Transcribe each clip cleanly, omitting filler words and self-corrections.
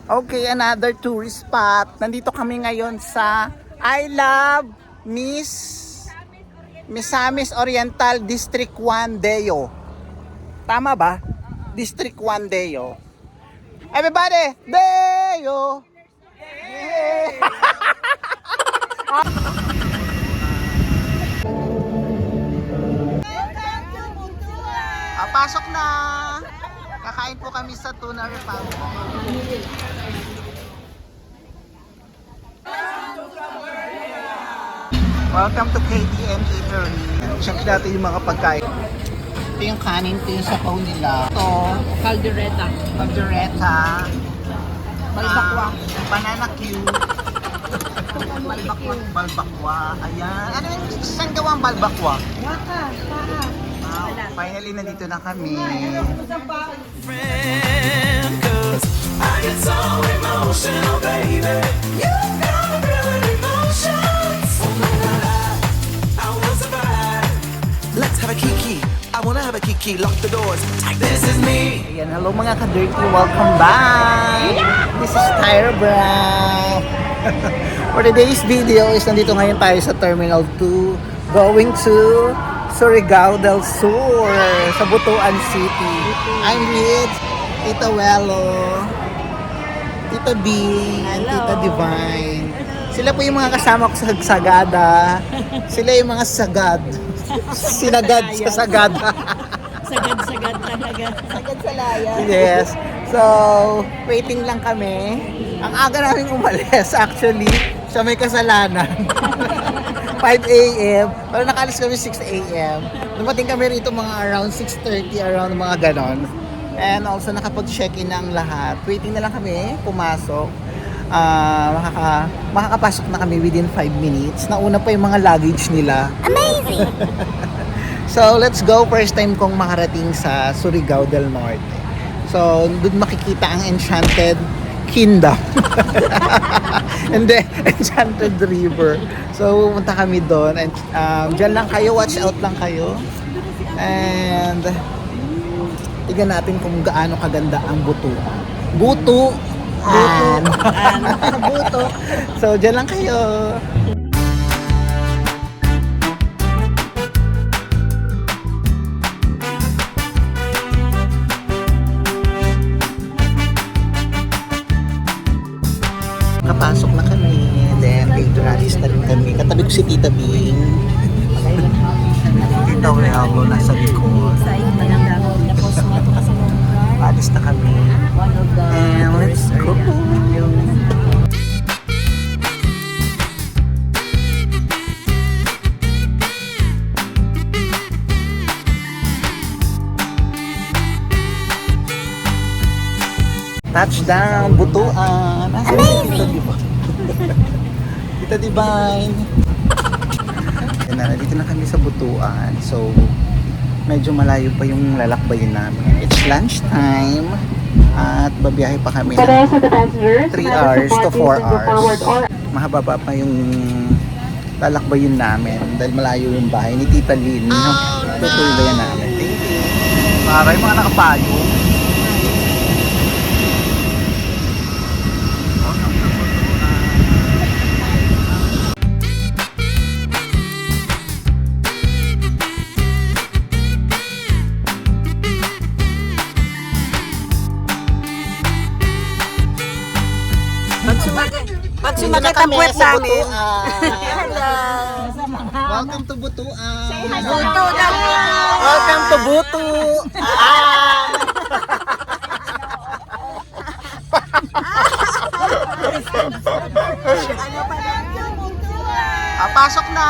Okay, another tourist spot. Nandito kami ngayon sa I Love Misamis Oriental District 1 Deo. Tama ba? District 1 Deo. Everybody, Deo! Yeah. Pasok na! Kakain po kami sa Tuna Republic. Welcome to KTM Eatery. Check natin yung mga pagkain. Ito yung kanin, ito yung sapaw nila. Ito, caldereta. Balbakwa. Banana cube. Balbakwa. Ayan. Ano yung saan gawang balbakwa? Waka. Finally, nandito na kami. I get so emotional, baby. You got real emotions. Oh my God, I want survive. Let's have a kiki. I wanna have a kiki. Lock the doors. This is me. Ayan, hello mga ka-dirty. Welcome back. This is Tyra Brown. For today's video is nandito ngayon tayo sa Terminal 2 going to Surigao del Sur sa Butuan City. I'm with Tita Welo, Tita B, and Tita Divine. Sila po yung mga kasama ko sa Sagada. Sila yung mga sagad. Sinagad sa Sagada. Sagad talaga. Sagad sa laya. Yes. So, waiting lang kami. Ang aga namin umalis actually. Siya may kasalanan. 5 a.m. Pero nakaalis kami 6 a.m. Dumating kami rito mga around 6:30, around mga ganon. And also nakapag-check-in na ang lahat. Waiting na lang kami, pumasok. Makakapasok na kami within 5 minutes. Nauna pa yung mga luggage nila. Amazing! So, let's go. First time kong makarating sa Surigao del Norte. So, doon makikita ang Enchanted Kingdom. And then, Enchanted River. So, pumunta kami doon. And dyan lang kayo, watch out lang kayo. And tignan natin kung gaano kaganda ang buto. Buto! Buto! So, dyan lang kayo. Kapasok na kami, then dito nalis na rin kami. Katabi ko si Tita Bing. Tita Welo nasa likod. Alis na kami. And let's go! Touchdown, Butuan. Amazing! Tita Divine. Nandito na kami sa Butuan. So, medyo malayo pa yung lalakbayin namin. It's lunchtime. At babiyahe pa kami ng 3 hours to 4 hours. Mahaba pa yung lalakbayin namin. Dahil malayo yung bahay ni Tita Lynn. Tutuluyan namin. Thank you. Maray mga nakapayo. Pag sumagat ang puwet namin. Welcome to Butuan. Buto lang. Welcome to Butuan. Pasok na.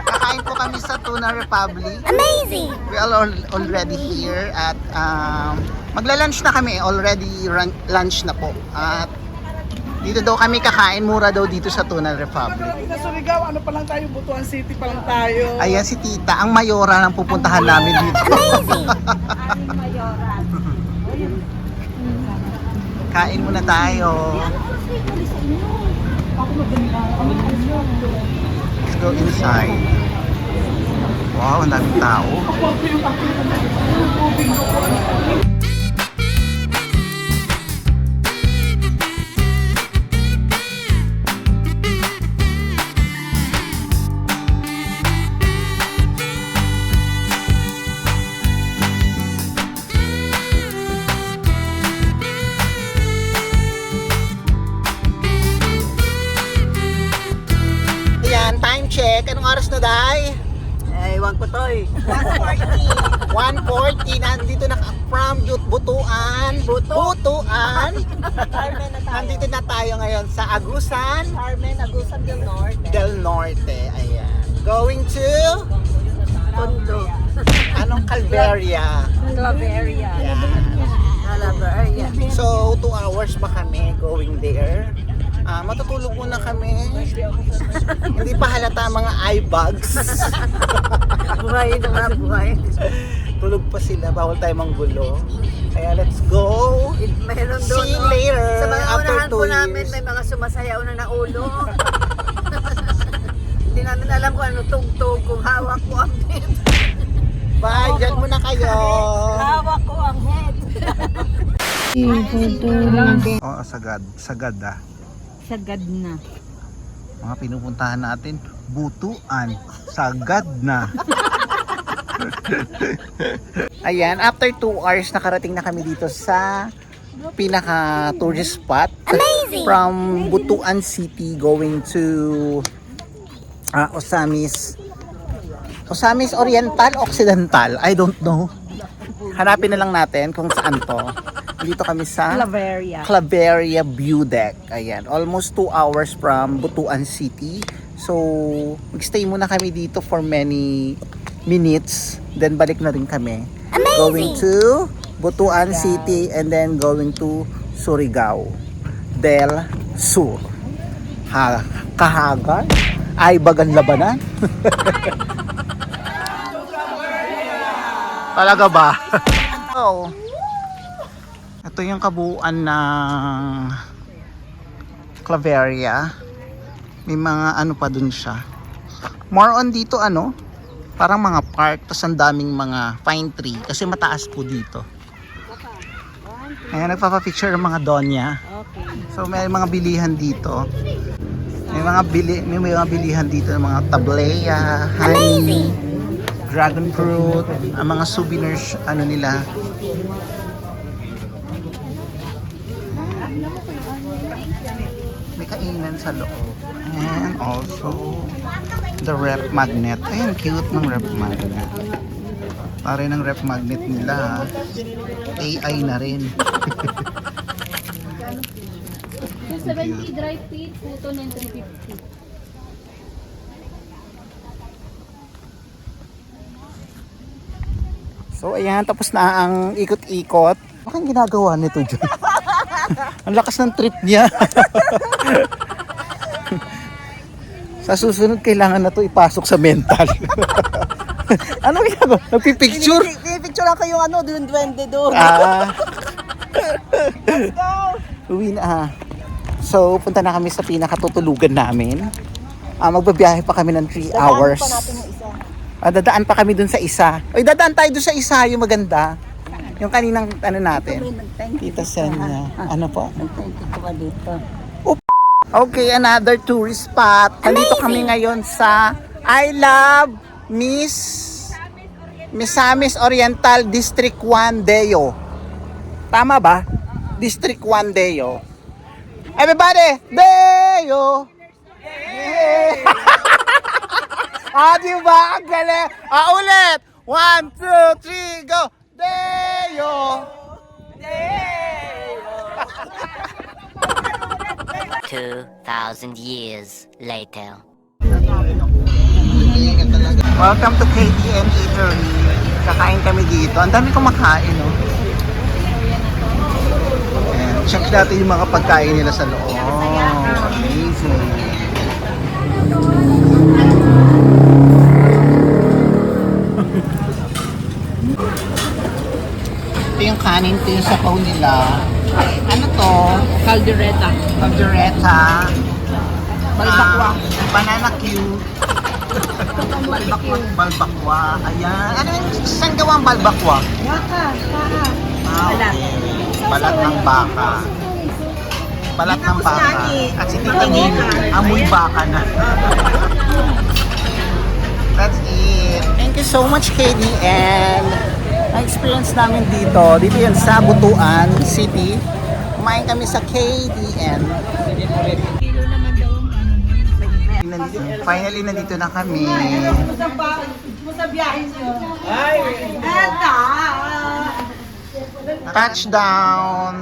Kakain po kami sa Tuna Republic. Amazing! We are already here at magla-lunch na kami. Already lunch na po. At dito daw kami kakain, mura daw dito sa Tuna Republic. Sa Surigao, ano pa lang tayo, Butuan City pa lang tayo. Ayan si Tita, ang mayora ng pupuntahan namin dito. Amazing! Kain muna tayo. Let's go inside. Wow, ang daming tao. Anong oras na, Day? Ewan ko to eh. 1:40. Nandito na from Butuan. Butuan. Carmen na tayo. Nandito na tayo ngayon sa Agusan Carmen, Agusan del Norte. del Norte. Ayan. Going to Tondo. anong Calveria. Claveria. Ayan. Claveria. So, 2 hours pa kami going there. Matutulog muna kami. Hindi pa halata mga eye bags. Buhay na nga, buhay. Tulog pa sila, bawal tayo manggulo. Kaya let's go. Mayroon doon. See you no? later. Sa mga After unahan 2 po namin, years. may mga sumasayaw na ulo. Hindi namin alam kung ano tugtog, kung hawak ko ang head. Bye, dyan muna kayo. Hawak ko ang head. Oo, sagad ah. Sagad na. Mga pinupuntahan natin, Butuan, sagad na. Ayan, after 2 hours, nakarating na kami dito sa pinaka tourist spot. Amazing! From Butuan City going to Osamis Oriental, Occidental, I don't know. Hanapin na lang natin kung saan to. Dito kami sa Claveria View Deck. Ayan, almost 2 hours from Butuan City. So, magstay muna kami dito for many minutes. Then balik na rin kami. Going to Butuan City and then going to Surigao del Sur. Kahagan? Ay, Bagan Labanan? Talaga ba? So, ito yung kabuuan ng Claveria. May mga ano pa dun siya. More on dito parang mga park, tas ang daming mga pine tree kasi mataas po dito. Ayan, nagpapapicture ng mga donya. Okay. So may mga bilihan dito. May mga bilihan dito ng mga tableya, honey, dragon fruit, ang mga souvenirs nila. May kainan sa loob. And also the rep magnet. Ayun, cute ng rep magnet. Pare ng rep magnet nila. AI na rin. 270 dry feet, puto ng 350. So ayan, tapos na ang ikot-ikot. Bakit ginagawa nito dyan? Ang lakas ng trip niya. Sa susunod, kailangan na to ipasok sa mental. Ano ginagawa? Nagpipicture? Picture lang kayo yung duwende doon. Let's go! Uwi na. So, punta na kami sa pinakatutulugan namin. Magbabiyahe pa kami ng 3 hours. Pa natin yung isa. Dadaan pa kami dun sa isa. Oy, dadaan tayo dun sa isa, yung maganda. Yung kaninang natin. Tita Senya. Ano po? Thank you po dito. Okay, another tourist spot. Nandito kami ngayon sa I Love Misamis Oriental District 1 Deo. Tama ba? District 1 Deo. Everybody, Deo! Yeah. Diba? Ang galing. Ulit! 1, 2, 3, go! Deo! 2,000 years later. Welcome to KTM Eatery. Kakain kami dito. Ang dami kumakain, no? And check natin yung mga pagkain nila sa loob. Amazing. Ito yung kanin, ito yung sapaw nila. Ano to? Caldereta. Caldereta. Balbakwa. Banana cue. Balbakwa. Ayan. Ano yung saan gawa ang balbakwa? Baka. Okay. Balat ng baka. Balat ng baka. At si Tita Nini, amoy baka na. That's it. Thank you so much, Katie. And na-experience namin dito yan sa Butuan City. Kumain kami sa KDN. Kilo naman daw ang Finally, nandito na kami. Touchdown!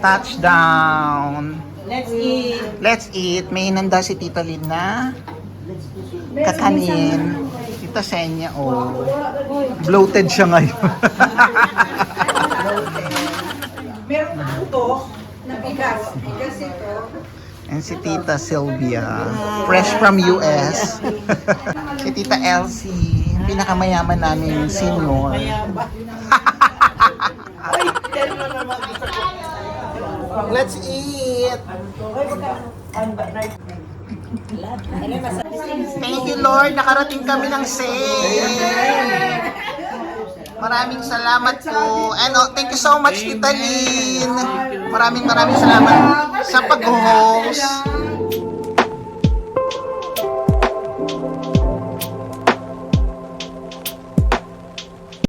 Touchdown! Let's eat. Let's eat. May hinanda si Tita Lynn na kakanin. Tita Senya, oh. Bloated siya ngayon. Meron ito na bigas. Bigas ito. And si Tita Sylvia, fresh from US. Si Tita Elsie, pinakamayaman namin senior. Let's eat! Thank you, Lord. Nakarating kami ng safe. Maraming salamat po. And thank you so much, Tita Lynn. Maraming salamat sa pag-host.